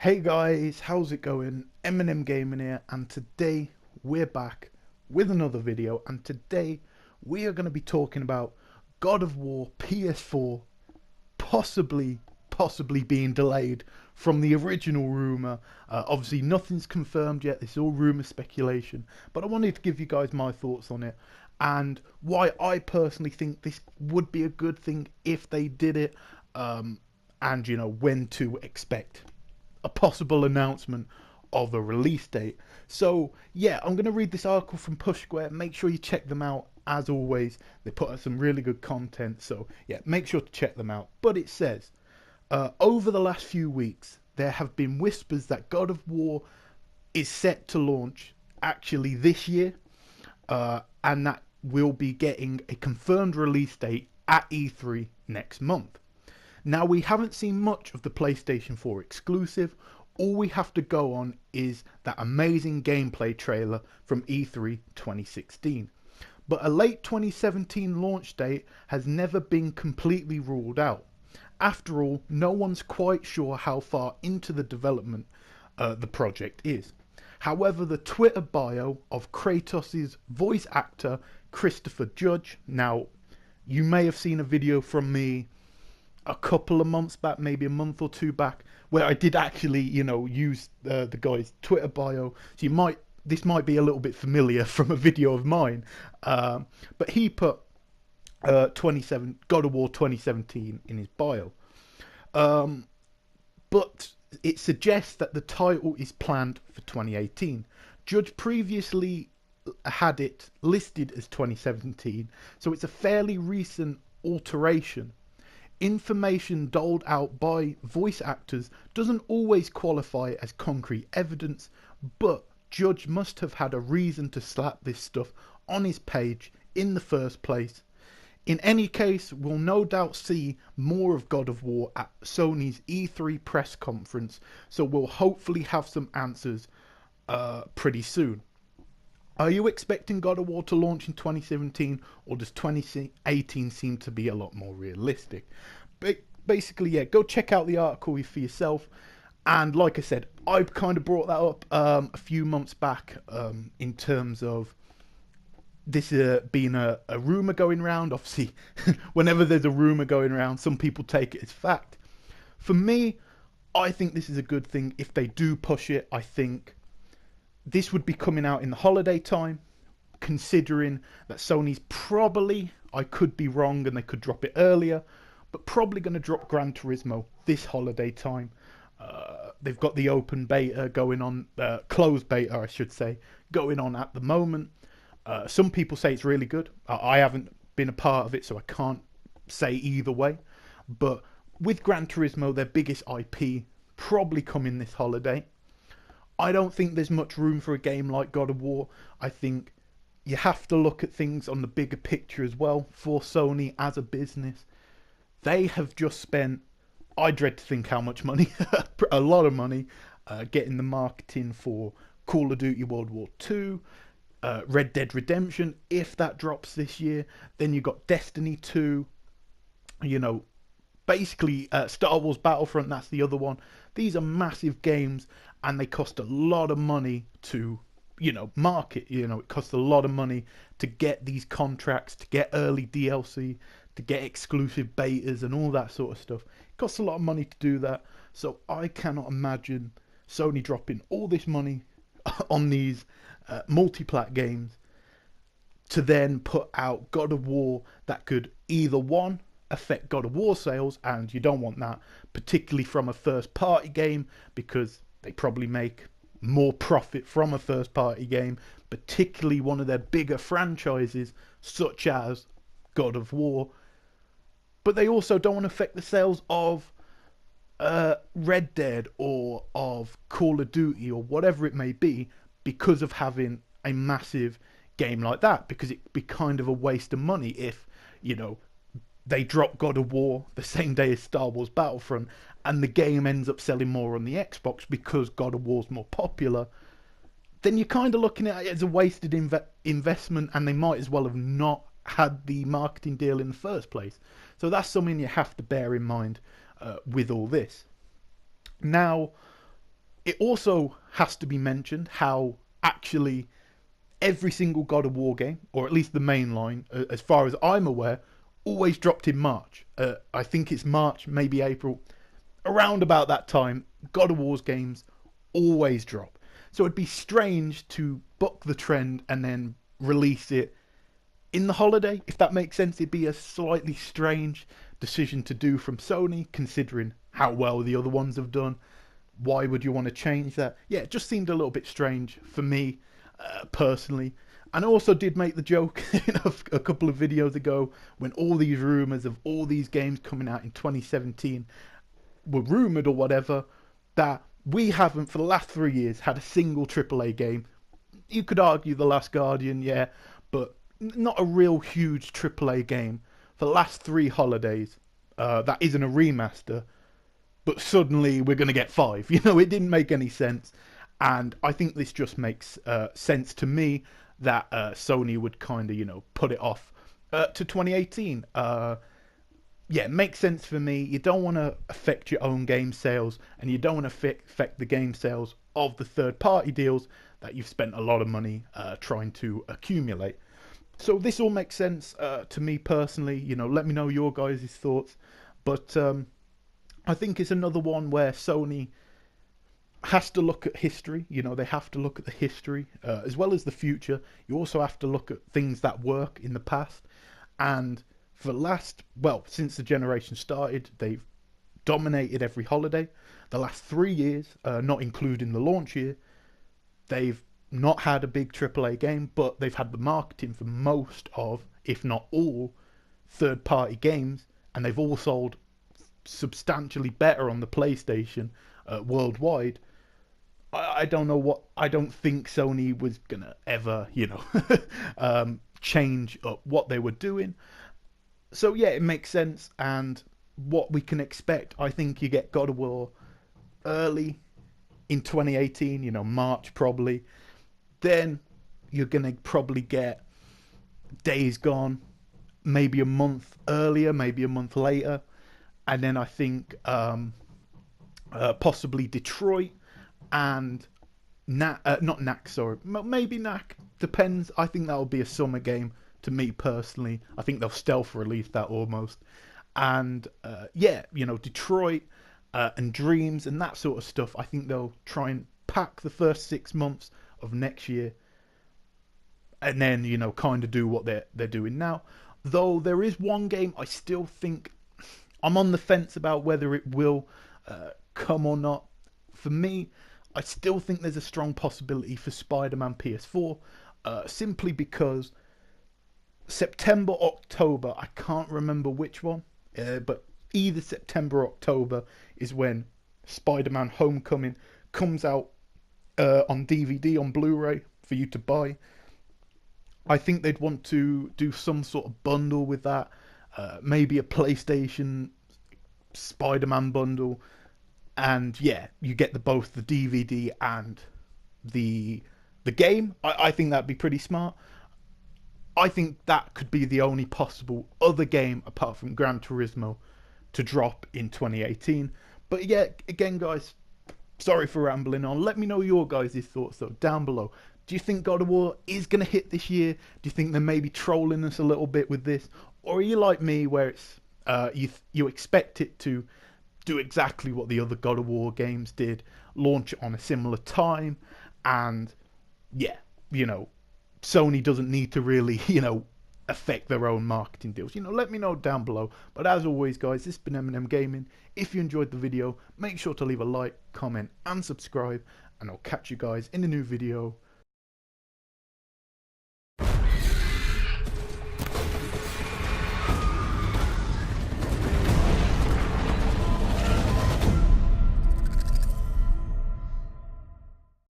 Hey guys, how's it going? Eminem Gaming here, and today we're back with another video. And today we are going to be talking about God of War PS4 possibly being delayed from the original rumor. Obviously, nothing's confirmed yet. This is all rumor speculation, but I wanted to give you guys my thoughts on it and why I personally think this would be a good thing if they did it, and when to expect a possible announcement of a release date. So yeah, I'm going to read this article from Push Square. Make sure you check them out. As always, they put out some really good content, so yeah, make sure to check them out. But it says, over the last few weeks, there have been whispers that God of War is set to launch actually this year, and that we'll be getting a confirmed release date at E3 next month. Now, we haven't seen much of the PlayStation 4 exclusive. All we have to go on is that amazing gameplay trailer from E3 2016. But a late 2017 launch date has never been completely ruled out. After all, no one's quite sure how far into the development the project is. However, the Twitter bio of Kratos' voice actor, Christopher Judge, now you may have seen a video from me a couple of months back, maybe a month or two back, where I did actually, use the guy's Twitter bio. So this might be a little bit familiar from a video of mine, but he put 27 God of War 2017 in his bio. But it suggests that the title is planned for 2018. Judge previously had it listed as 2017, so it's a fairly recent alteration. Information doled out by voice actors doesn't always qualify as concrete evidence, but Judge must have had a reason to slap this stuff on his page in the first place. In any case, we'll no doubt see more of God of War at Sony's E3 press conference, so we'll hopefully have some answers pretty soon. Are you expecting God of War to launch in 2017, or does 2018 seem to be a lot more realistic? Basically, yeah, go check out the article for yourself. And like I said, I kind of brought that up a few months back, in terms of this being a rumour going around. Obviously, whenever there's a rumour going around, some people take it as fact. For me, I think this is a good thing. If they do push it, I think this would be coming out in the holiday time, considering that Sony's probably, I could be wrong and they could drop it earlier, but probably going to drop Gran Turismo this holiday time. They've got the open beta going on, closed beta I should say, going on at the moment. Some people say it's really good. I haven't been a part of it, so I can't say either way. But with Gran Turismo, their biggest IP, probably coming this holiday. I don't think there's much room for a game like God of War. I think you have to look at things on the bigger picture as well for Sony as a business. They have just spent, I dread to think how much money, a lot of money, getting the marketing for Call of Duty World War II, Red Dead Redemption, if that drops this year. Then you got Destiny 2, basically Star Wars Battlefront, that's the other one. These are massive games, and they cost a lot of money to market. It costs a lot of money to get these contracts, to get early DLC, to get exclusive betas and all that sort of stuff. It costs a lot of money to do that, so I cannot imagine Sony dropping all this money on these multi-plat games to then put out God of War that could either, one, affect God of War sales, and you don't want that, particularly from a first party game, because they probably make more profit from a first party game, particularly one of their bigger franchises such as God of War. But they also don't want to affect the sales of Red Dead or of Call of Duty or whatever it may be, because of having a massive game like that, because it'd be kind of a waste of money if they drop God of War the same day as Star Wars Battlefront, and the game ends up selling more on the Xbox because God of War's more popular. Then you're kind of looking at it as a wasted investment, and they might as well have not had the marketing deal in the first place. So that's something you have to bear in mind with all this. Now, It also has to be mentioned how actually every single God of War game, or at least the main line, as far as I'm aware, always dropped in March. I think it's March, maybe April, around about that time. God of War's games always drop. So it'd be strange to buck the trend and then release it in the holiday, if that makes sense. It'd be a slightly strange decision to do from Sony, considering how well the other ones have done. Why would you want to change that? Yeah, it just seemed a little bit strange for me, personally. And I also did make the joke a couple of videos ago when all these rumours of all these games coming out in 2017 were rumoured or whatever, that we haven't for the last 3 years had a single AAA game. You could argue The Last Guardian, yeah, but not a real huge AAA game for the last 3 holidays. That isn't a remaster, but suddenly we're going to get 5. You know, it didn't make any sense. And I think this just makes sense to me that Sony would kind of, you know, put it off to 2018. Yeah, it makes sense for me. You don't want to affect your own game sales, and you don't want to affect the game sales of the third-party deals that you've spent a lot of money trying to accumulate. So this all makes sense to me personally. You know, let me know your guys' thoughts. But I think it's another one where Sony has to look at history. You know, they have to look at the history as well as the future. You also have to look at things that work in the past. And for the last, well, since the generation started, they've dominated every holiday. The last 3 years, not including the launch year, they've not had a big AAA game, but they've had the marketing for most of, if not all, third-party games, and they've all sold substantially better on the PlayStation worldwide. I don't know what, I don't think Sony was gonna ever, you know, change up what they were doing. So yeah, it makes sense. And what we can expect, I think you get God of War early in 2018, you know, March probably. Then you're gonna probably get Days Gone maybe a month earlier, maybe a month later. And then I think possibly Detroit and not Knack, sorry, maybe Knack, depends. I think that'll be a summer game to me personally. I think they'll stealth release that almost. And yeah, you know, Detroit and Dreams and that sort of stuff, I think they'll try and pack the first 6 months of next year, and then, you know, kind of do what they're doing now. Though there is one game I still think I'm on the fence about whether it will come or not. For me, I still think there's a strong possibility for Spider-Man PS4, simply because September, October, I can't remember which one, but either September or October is when Spider-Man Homecoming comes out on DVD, on Blu-ray, for you to buy. I think they'd want to do some sort of bundle with that. Maybe a PlayStation Spider-Man bundle, and yeah, you get both the DVD and the game. I think that'd be pretty smart. I think that could be the only possible other game apart from Gran Turismo to drop in 2018. But yeah, again, guys, sorry for rambling on. Let me know your guys' thoughts though down below. Do you think God of War is going to hit this year? Do you think they're maybe trolling us a little bit with this? Or are you like me, where it's you expect it to do exactly what the other God of War games did, launch on a similar time, and yeah, you know, Sony doesn't need to really, you know, affect their own marketing deals? You know, let me know down below. But as always, guys, this has been Eminem Gaming. If you enjoyed the video, make sure to leave a like, comment, and subscribe, and I'll catch you guys in a new video